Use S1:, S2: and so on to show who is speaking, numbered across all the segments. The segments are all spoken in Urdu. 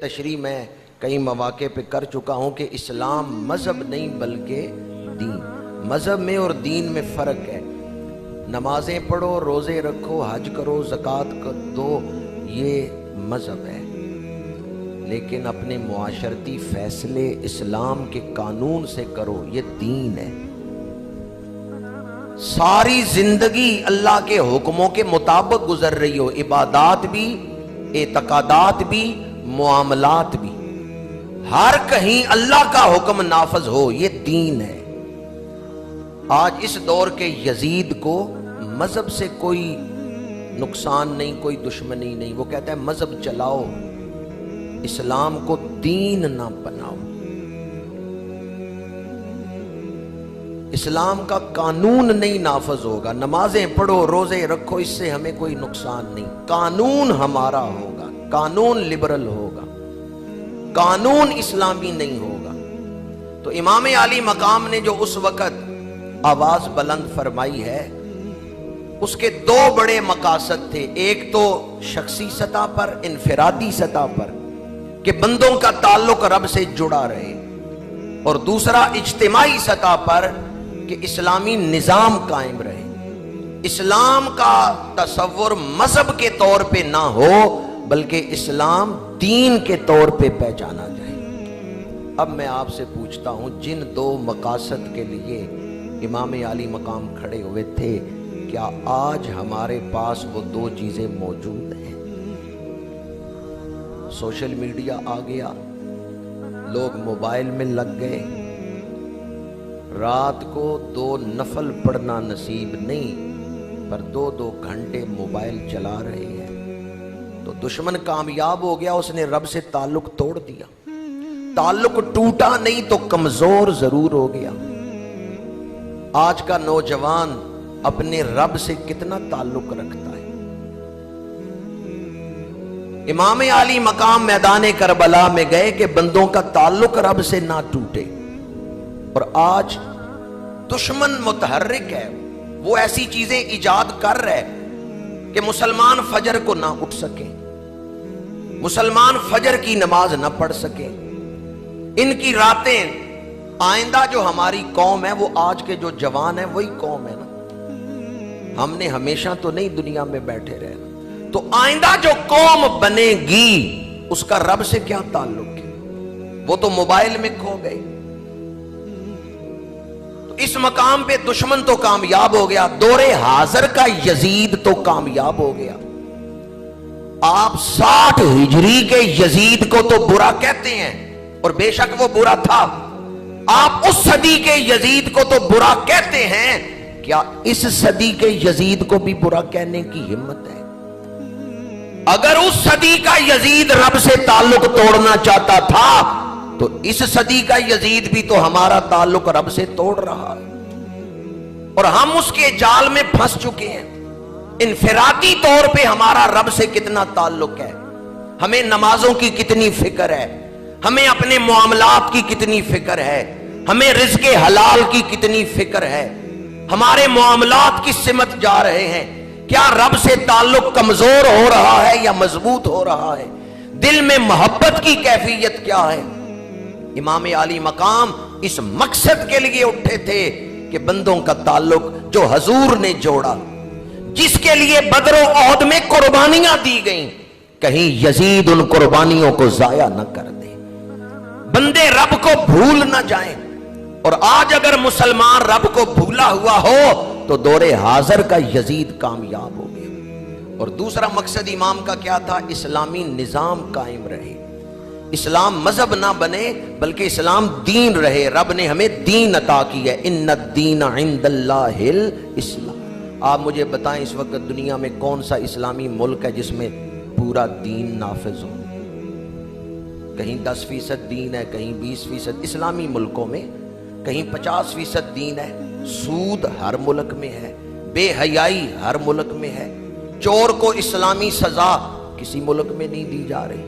S1: تشریح میں کئی مواقع پہ کر چکا ہوں کہ اسلام مذہب نہیں بلکہ دین. مذہب میں اور دین میں فرق ہے. نمازیں پڑھو، روزے رکھو، حج کرو، زکوٰۃ دو، یہ مذہب ہے. لیکن اپنے معاشرتی فیصلے اسلام کے قانون سے کرو، یہ دین ہے. ساری زندگی اللہ کے حکموں کے مطابق گزر رہی ہو، عبادات بھی، اعتقادات بھی، معاملات بھی، ہر کہیں اللہ کا حکم نافذ ہو، یہ دین ہے. آج اس دور کے یزید کو مذہب سے کوئی نقصان نہیں، کوئی دشمنی نہیں. وہ کہتا ہے مذہب چلاؤ، اسلام کو دین نہ بناؤ. اسلام کا قانون نہیں نافذ ہوگا. نمازیں پڑھو، روزے رکھو، اس سے ہمیں کوئی نقصان نہیں. قانون ہمارا ہوگا، قانون لبرل ہوگا، قانون اسلامی نہیں ہوگا. تو امام عالی مقام نے جو اس وقت آواز بلند فرمائی ہے، اس کے دو بڑے مقاصد تھے. ایک تو شخصی سطح پر، انفرادی سطح پر کہ بندوں کا تعلق رب سے جڑا رہے، اور دوسرا اجتماعی سطح پر کہ اسلامی نظام قائم رہے. اسلام کا تصور مذہب کے طور پہ نہ ہو بلکہ اسلام دین کے طور پہ پہچانا جائے. اب میں آپ سے پوچھتا ہوں، جن دو مقاصد کے لیے امام عالی مقام کھڑے ہوئے تھے، کیا آج ہمارے پاس وہ دو چیزیں موجود ہیں؟ سوشل میڈیا آ گیا، لوگ موبائل میں لگ گئے، رات کو 2 نفل پڑھنا نصیب نہیں پر 2 گھنٹے موبائل چلا رہے ہیں. تو دشمن کامیاب ہو گیا، اس نے رب سے تعلق توڑ دیا. تعلق ٹوٹا نہیں تو کمزور ضرور ہو گیا. آج کا نوجوان اپنے رب سے کتنا تعلق رکھتا ہے؟ امام عالی مقام میدان کربلا میں گئے کہ بندوں کا تعلق رب سے نہ ٹوٹے. اور آج دشمن متحرک ہے، وہ ایسی چیزیں ایجاد کر رہے کہ مسلمان فجر کو نہ اٹھ سکیں، مسلمان فجر کی نماز نہ پڑھ سکیں. ان کی راتیں، آئندہ جو ہماری قوم ہے وہ آج کے جو جوان ہیں وہی قوم ہے نا. ہم نے ہمیشہ تو نہیں دنیا میں بیٹھے رہنا. تو آئندہ جو قوم بنے گی اس کا رب سے کیا تعلق ہے؟ وہ تو موبائل میں کھو گئے. تو اس مقام پہ دشمن تو کامیاب ہو گیا، دور حاضر کا یزید تو کامیاب ہو گیا. آپ 60 ہجری کے یزید کو تو برا کہتے ہیں، اور بے شک وہ برا تھا. آپ اس صدی کے یزید کو تو برا کہتے ہیں، کیا اس صدی کے یزید کو بھی برا کہنے کی ہمت ہے؟ اگر اس صدی کا یزید رب سے تعلق توڑنا چاہتا تھا تو اس صدی کا یزید بھی تو ہمارا تعلق رب سے توڑ رہا ہے، اور ہم اس کے جال میں پھنس چکے ہیں. انفرادی طور پہ ہمارا رب سے کتنا تعلق ہے، ہمیں نمازوں کی کتنی فکر ہے، ہمیں اپنے معاملات کی کتنی فکر ہے، ہمیں رزق حلال کی کتنی فکر ہے، ہمارے معاملات کس سمت جا رہے ہیں، کیا رب سے تعلق کمزور ہو رہا ہے یا مضبوط ہو رہا ہے، دل میں محبت کی کیفیت کیا ہے. امام عالی مقام اس مقصد کے لیے اٹھے تھے کہ بندوں کا تعلق جو حضور نے جوڑا، جس کے لیے بدر و احد میں قربانیاں دی گئیں، کہیں یزید ان قربانیوں کو ضائع نہ کر دے، بندے رب کو بھول نہ جائیں. اور آج اگر مسلمان رب کو بھولا ہوا ہو تو دور حاضر کا یزید کامیاب ہو گیا. اور دوسرا مقصد امام کا کیا تھا؟ اسلامی نظام قائم رہے، اسلام مذہب نہ بنے بلکہ اسلام دین رہے. رب نے ہمیں دین عطا کی ہے، ان الدین عند اللہ الاسلام. آپ مجھے بتائیں اس وقت دنیا میں کون سا اسلامی ملک ہے جس میں پورا دین نافذ ہو؟ کہیں 10% دین ہے، کہیں 20%. اسلامی ملکوں میں کہیں 50% دین ہے. سود ہر ملک میں ہے، بے حیائی ہر ملک میں ہے، چور کو اسلامی سزا کسی ملک میں نہیں دی جا رہی.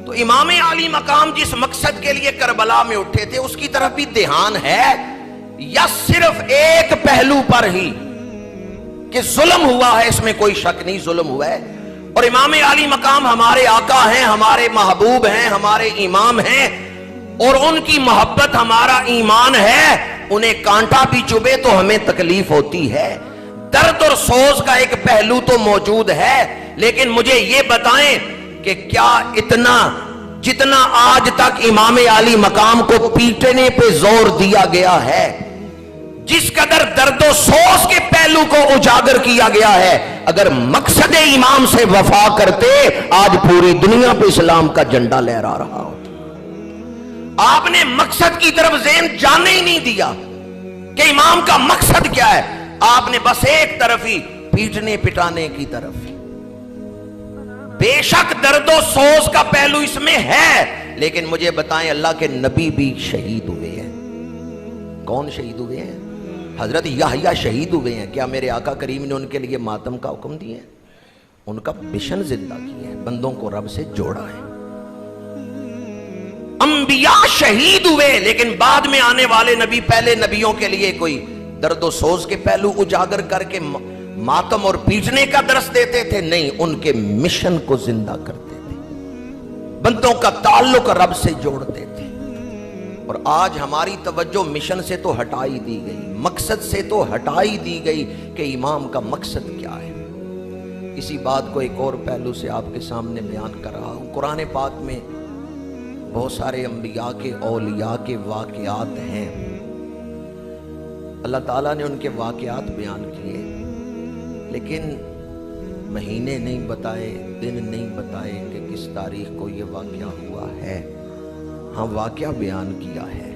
S1: تو امام عالی مقام جس مقصد کے لیے کربلا میں اٹھے تھے اس کی طرف بھی دھیان ہے، یا صرف ایک پہلو پر ہی کہ ظلم ہوا ہے، اس میں کوئی شک نہیں ظلم ہوا ہے، اور امام علی مقام ہمارے آقا ہیں، ہمارے محبوب ہیں، ہمارے امام ہیں، اور ان کی محبت ہمارا ایمان ہے۔ انہیں کانٹا بھی چبھے تو ہمیں تکلیف ہوتی ہے، درد اور سوز کا ایک پہلو تو موجود ہے، لیکن مجھے یہ بتائیں کہ کیا اتنا جتنا آج تک امام علی مقام کو پیٹنے پہ زور دیا گیا ہے، جس قدر درد و سوز کے پہلو کو اجاگر کیا گیا ہے، اگر مقصد امام سے وفا کرتے آج پوری دنیا پہ اسلام کا جھنڈا لہرا رہا ہوتا۔ آپ نے مقصد کی طرف ذہن جانے ہی نہیں دیا کہ امام کا مقصد کیا ہے، آپ نے بس ایک طرف ہی پیٹنے پٹانے کی طرف ہی۔ بے شک درد و سوز کا پہلو اس میں ہے، لیکن مجھے بتائیں اللہ کے نبی بھی شہید ہوئے ہیں۔ کون شہید ہوئے ہیں؟ حضرت یحییٰ شہید ہوئے ہیں۔ کیا میرے آقا کریم نے ان کے لیے ماتم کا حکم دیا ہے؟ ان کا مشن زندہ کیا ہے، بندوں کو رب سے جوڑا ہے۔ انبیاء شہید ہوئے، لیکن بعد میں آنے والے نبی پہلے نبیوں کے لیے کوئی درد و سوز کے پہلو اجاگر کر کے ماتم اور پیٹنے کا درس دیتے تھے؟ نہیں، ان کے مشن کو زندہ کرتے تھے، بندوں کا تعلق رب سے جوڑتے تھے۔ اور آج ہماری توجہ مشن سے تو ہٹائی دی گئی، مقصد سے تو ہٹائی دی گئی کہ امام کا مقصد کیا ہے۔ اسی بات کو ایک اور پہلو سے آپ کے سامنے بیان کر رہا ہوں۔ قرآن پاک میں بہت سارے انبیاء کے اولیاء کے واقعات ہیں، اللہ تعالیٰ نے ان کے واقعات بیان کیے، لیکن مہینے نہیں بتائے، دن نہیں بتائے کہ کس تاریخ کو یہ واقعہ ہوا ہے۔ ہاں واقعہ بیان کیا ہے۔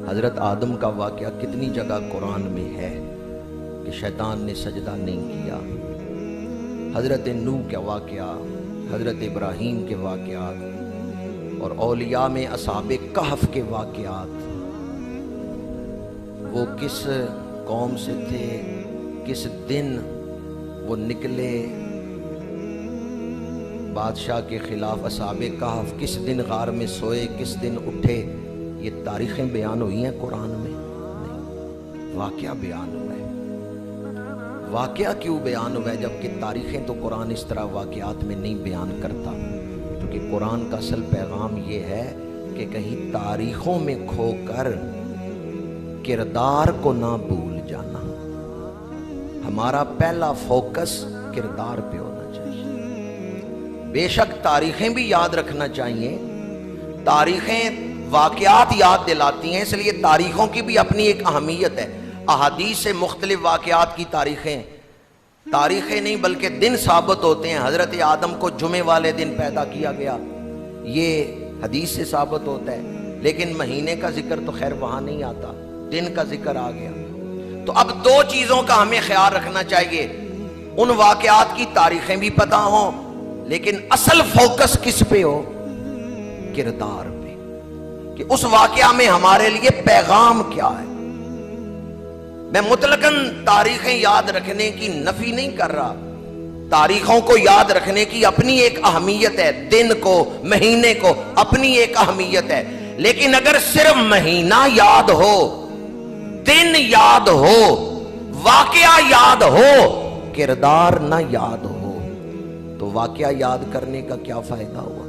S1: حضرت آدم کا واقعہ کتنی جگہ قرآن میں ہے کہ شیطان نے سجدہ نہیں کیا۔ حضرت نوح کا واقعہ، حضرت ابراہیم کے واقعات، اور اولیاء میں اصحاب کہف کے واقعات، وہ کس قوم سے تھے، کس دن وہ نکلے بادشاہ کے خلاف، اصحاب کہف کس دن غار میں سوئے، کس دن اٹھے، یہ تاریخیں بیان ہوئی ہیں قرآن میں؟ نہیں، واقعہ بیان ہوا ہے۔ واقعہ کیوں بیان ہوا ہے جبکہ تاریخیں تو قرآن اس طرح واقعات میں نہیں بیان کرتا؟ کیونکہ قرآن کا اصل پیغام یہ ہے کہ کہیں تاریخوں میں کھو کر کردار کو نہ بھول جانا۔ ہمارا پہلا فوکس کردار پہ ہونا چاہیے۔ بے شک تاریخیں بھی یاد رکھنا چاہیے، تاریخیں واقعات یاد دلاتی ہیں، اس لیے تاریخوں کی بھی اپنی ایک اہمیت ہے۔ احادیث سے مختلف واقعات کی تاریخیں نہیں بلکہ دن ثابت ہوتے ہیں۔ حضرت آدم کو جمعے والے دن پیدا کیا گیا، یہ حدیث سے ثابت ہوتا ہے، لیکن مہینے کا ذکر تو خیر وہاں نہیں آتا، دن کا ذکر آ گیا۔ تو اب دو چیزوں کا ہمیں خیال رکھنا چاہیے، ان واقعات کی تاریخیں بھی پتہ ہوں، لیکن اصل فوکس کس پہ ہو؟ کردار پہ، کہ اس واقعہ میں ہمارے لیے پیغام کیا ہے۔ میں مطلقاً تاریخیں یاد رکھنے کی نفی نہیں کر رہا، تاریخوں کو یاد رکھنے کی اپنی ایک اہمیت ہے، دن کو، مہینے کو اپنی ایک اہمیت ہے، لیکن اگر صرف مہینہ یاد ہو، دن یاد ہو، واقعہ یاد ہو، کردار نہ یاد ہو، تو واقعہ یاد کرنے کا کیا فائدہ ہوا؟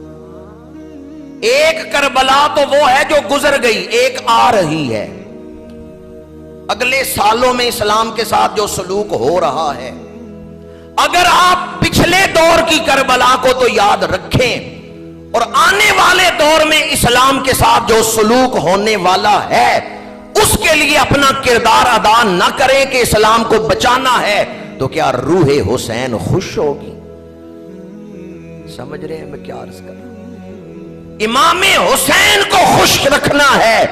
S1: ایک کربلا تو وہ ہے جو گزر گئی، ایک آ رہی ہے۔ اگلے سالوں میں اسلام کے ساتھ جو سلوک ہو رہا ہے، اگر آپ پچھلے دور کی کربلا کو تو یاد رکھیں، اور آنے والے دور میں اسلام کے ساتھ جو سلوک ہونے والا ہے اس کے لیے اپنا کردار ادا نہ کریں کہ اسلام کو بچانا ہے، تو کیا روح حسین خوش ہوگی؟ سمجھ رہے ہیں میں کیا عرض کر رہا ہوں؟ امام حسین کو خوش رکھنا ہے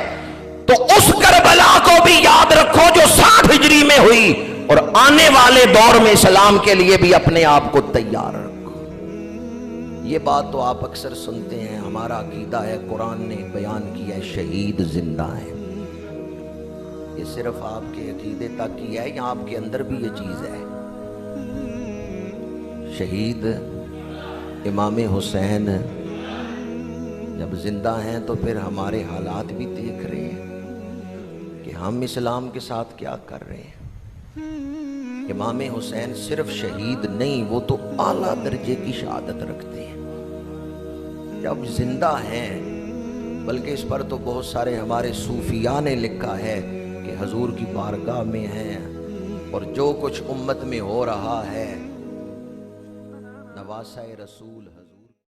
S1: تو اس کربلا کو بھی یاد رکھو جو 60 ہجری میں ہوئی، اور آنے والے دور میں اسلام کے لیے بھی اپنے آپ کو تیار رکھو۔ یہ بات تو آپ اکثر سنتے ہیں، ہمارا عقیدہ ہے، قرآن نے بیان کیا ہے، شہید زندہ ہے۔ یہ صرف آپ کے عقیدے تک کی ہے یا آپ کے اندر بھی یہ چیز ہے؟ شہید امام حسین جب زندہ ہیں تو پھر ہمارے حالات بھی دیکھ رہے ہیں کہ ہم اسلام کے ساتھ کیا کر رہے ہیں۔ امام حسین صرف شہید نہیں، وہ تو اعلیٰ درجے کی شہادت رکھتے ہیں جب زندہ ہیں، بلکہ اس پر تو بہت سارے ہمارے صوفیاء نے لکھا ہے کہ حضور کی بارگاہ میں ہیں اور جو کچھ امت میں ہو رہا ہے نواسہ رسول حضور